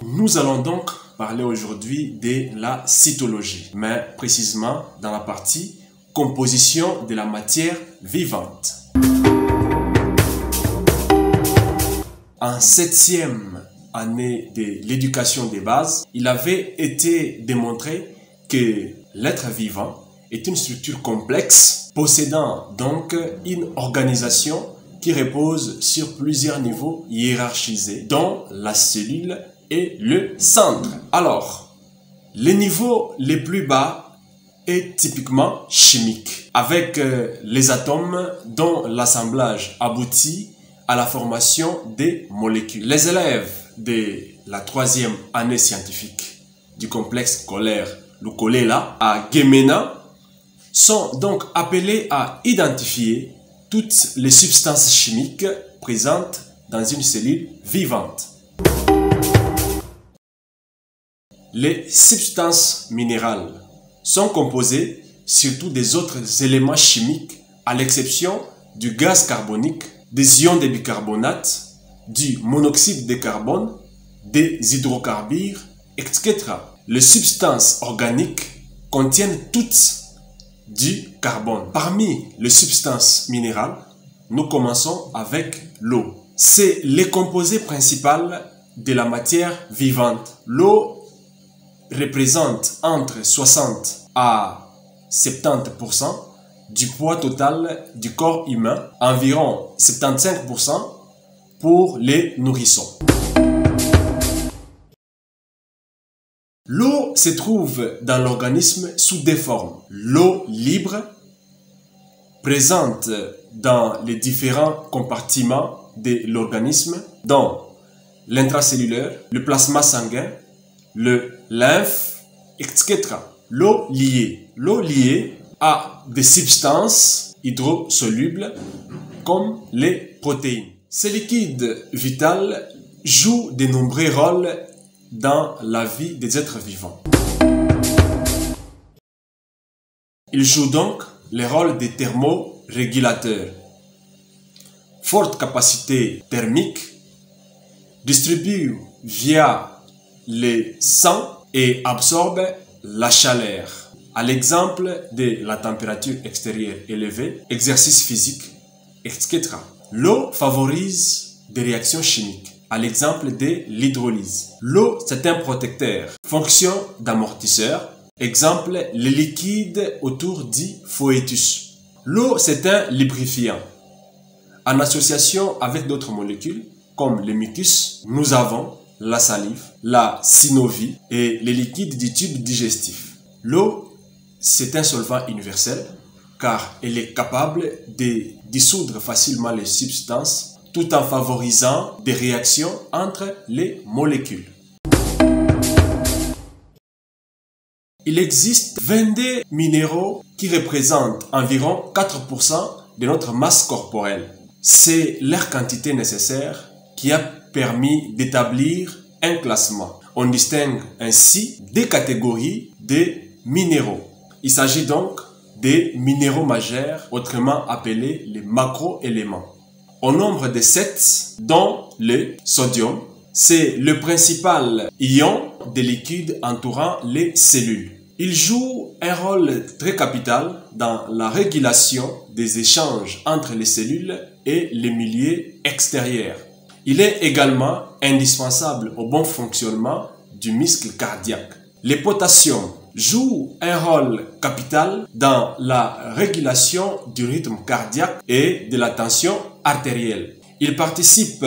Nous allons donc parler aujourd'hui de la cytologie, mais précisément dans la partie composition de la matière vivante. En 7e année de l'éducation des bases, il avait été démontré que l'être vivant est une structure complexe possédant donc une organisation qui repose sur plusieurs niveaux hiérarchisés, dont la cellule est le centre. Alors, les niveaux les plus bas est typiquement chimique, avec les atomes dont l'assemblage aboutit à la formation des molécules. Les élèves de la 3e année scientifique du complexe scolaire Lukolela à Gemena sont donc appelés à identifier toutes les substances chimiques présentes dans une cellule vivante. Les substances minérales sont composées surtout des autres éléments chimiques à l'exception du gaz carbonique, des ions de bicarbonate, du monoxyde de carbone, des hydrocarbures, etc. Les substances organiques contiennent toutes du carbone. Parmi les substances minérales, nous commençons avec l'eau. C'est le composé principal de la matière vivante. L'eau représente entre 60 à 70% du poids total du corps humain, environ 75% pour les nourrissons. L'eau se trouve dans l'organisme sous deux formes. L'eau libre, présente dans les différents compartiments de l'organisme, dont l'intracellulaire, le plasma sanguin, le lymphe, etc. L'eau liée. L'eau liée a des substances hydrosolubles comme les protéines. Ces liquides vitaux jouent de nombreux rôles dans la vie des êtres vivants. Ils jouent donc le rôle des thermorégulateurs. Forte capacité thermique, distribuent via le sang et absorbent la chaleur. À l'exemple de la température extérieure élevée, exercice physique, etc. L'eau favorise des réactions chimiques. À l'exemple de l'hydrolyse. L'eau, c'est un protecteur. Fonction d'amortisseur. Exemple, les liquides autour du foetus. L'eau, c'est un lubrifiant. En association avec d'autres molécules, comme le mucus, nous avons la salive, la synovie et les liquides du tube digestif. L'eau, c'est un solvant universel car elle est capable de dissoudre facilement les substances tout en favorisant des réactions entre les molécules. Il existe 22 minéraux qui représentent environ 4% de notre masse corporelle. C'est leur quantité nécessaire qui a permis d'établir un classement. On distingue ainsi des catégories de minéraux. Il s'agit donc des minéraux majeurs, autrement appelés les macro-éléments. Au nombre de 7, dont le sodium, c'est le principal ion des liquides entourant les cellules. Il joue un rôle très capital dans la régulation des échanges entre les cellules et les milieux extérieurs. Il est également indispensable au bon fonctionnement du muscle cardiaque. Le potassium joue un rôle capital dans la régulation du rythme cardiaque et de la tension artérielle. Il participe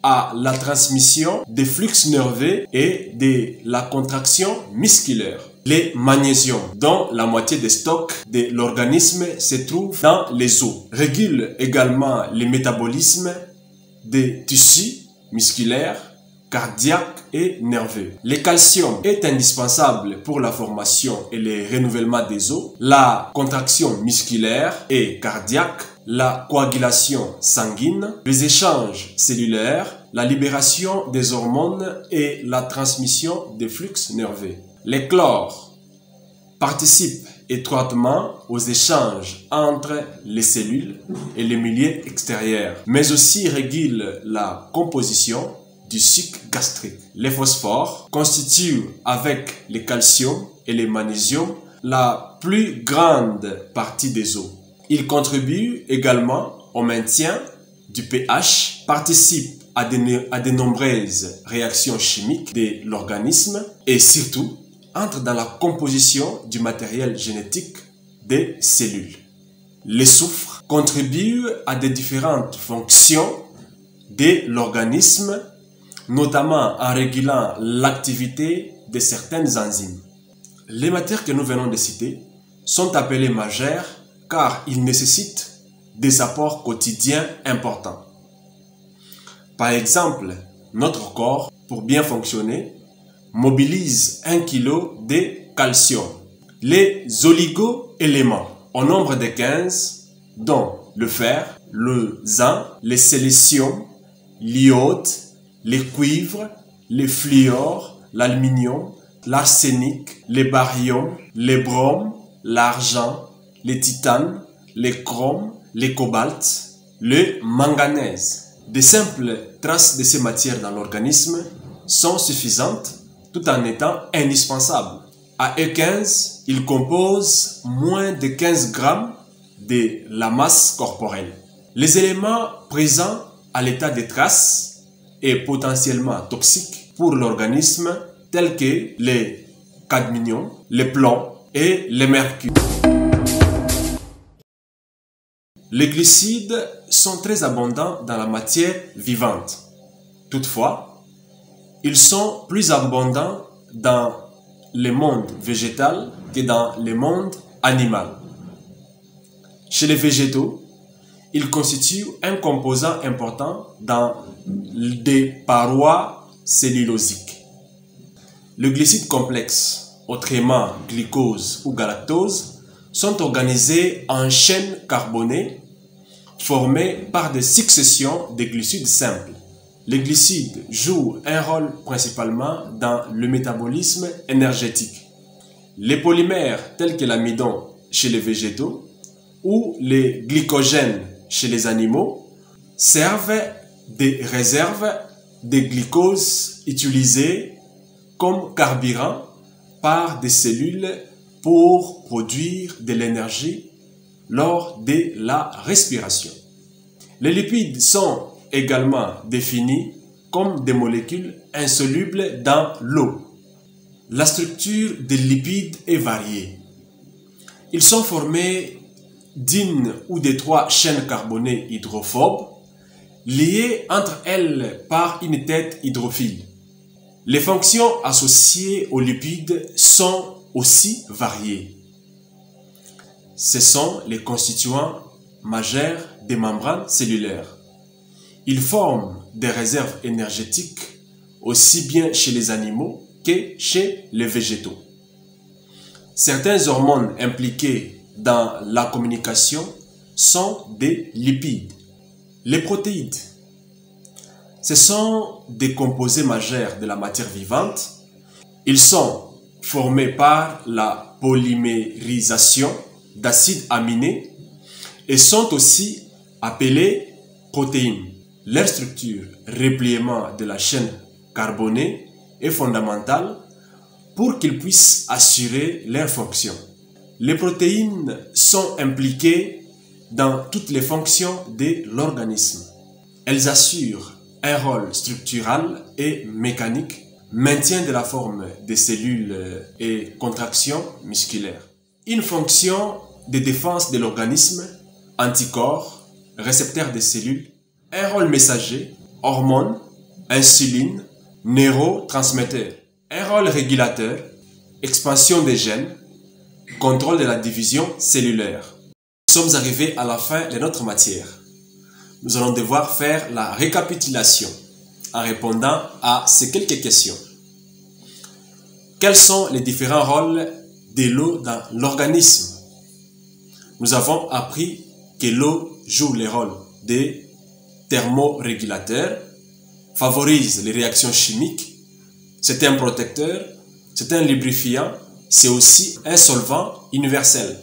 à la transmission des flux nerveux et de la contraction musculaire. Le magnésium, dont la moitié des stocks de l'organisme se trouve dans les os, régule également le métabolisme des tissus musculaires, cardiaques et nerveux. Le calcium est indispensable pour la formation et le renouvellement des os, la contraction musculaire et cardiaque, la coagulation sanguine, les échanges cellulaires, la libération des hormones et la transmission des flux nerveux. Le chlore participe étroitement aux échanges entre les cellules et les milieux extérieurs, mais aussi régule la composition du suc gastrique. Les phosphores constituent avec le calcium et le magnésium la plus grande partie des os. Ils contribuent également au maintien du pH, participent à de nombreuses réactions chimiques de l'organisme et surtout entrent dans la composition du matériel génétique des cellules. Le soufre contribue à des différentes fonctions de l'organisme, notamment en régulant l'activité de certaines enzymes. Les matières que nous venons de citer sont appelées majeures car ils nécessitent des apports quotidiens importants. Par exemple, notre corps, pour bien fonctionner, mobilise 1 kg de calcium. Les oligo-éléments, au nombre de 15, dont le fer, le zinc, le sélénium, l'iode, le cuivre, le fluor, l'aluminium, l'arsenic, le barium, le brome, l'argent, le titane, le chrome, le cobalt, le manganèse. De simples traces de ces matières dans l'organisme sont suffisantes tout en étant indispensables. À E15, ils composent moins de 15 grammes de la masse corporelle. Les éléments présents à l'état de traces et potentiellement toxiques pour l'organisme tels que les cadmium, le plomb et le mercure. Les glucides sont très abondants dans la matière vivante. Toutefois, ils sont plus abondants dans le monde végétal que dans le monde animal. Chez les végétaux, ils constituent un composant important dans des parois cellulosiques. Les glucides complexes, autrement glucose ou galactose, sont organisés en chaînes carbonées formées par des successions de glucides simples. Les glucides jouent un rôle principalement dans le métabolisme énergétique. Les polymères tels que l'amidon chez les végétaux ou les glycogènes chez les animaux servent des réserves de glucose utilisées comme carburant par des cellules pour produire de l'énergie lors de la respiration. Les lipides sont également définis comme des molécules insolubles dans l'eau. La structure des lipides est variée. Ils sont formés d'une ou de 3 chaînes carbonées hydrophobes liées entre elles par une tête hydrophile. Les fonctions associées aux lipides sont aussi variées. Ce sont les constituants majeurs des membranes cellulaires. Ils forment des réserves énergétiques aussi bien chez les animaux que chez les végétaux. Certaines hormones impliquées dans la communication sont des lipides. Les protéides, ce sont des composés majeurs de la matière vivante. Ils sont formés par la polymérisation d'acides aminés et sont aussi appelés protéines. Leur structure, repliement de la chaîne carbonée, est fondamentale pour qu'ils puissent assurer leur fonction. Les protéines sont impliquées dans toutes les fonctions de l'organisme. Elles assurent un rôle structural et mécanique, maintien de la forme des cellules et contraction musculaire. Une fonction de défense de l'organisme, anticorps, récepteurs des cellules, un rôle messager, hormones, insuline, neurotransmetteurs, un rôle régulateur, expansion des gènes, contrôle de la division cellulaire. Nous sommes arrivés à la fin de notre matière. Nous allons devoir faire la récapitulation en répondant à ces quelques questions. Quels sont les différents rôles de l'eau dans l'organisme? Nous avons appris que l'eau joue le rôle de thermorégulateur, favorise les réactions chimiques, c'est un protecteur, c'est un lubrifiant, c'est aussi un solvant universel.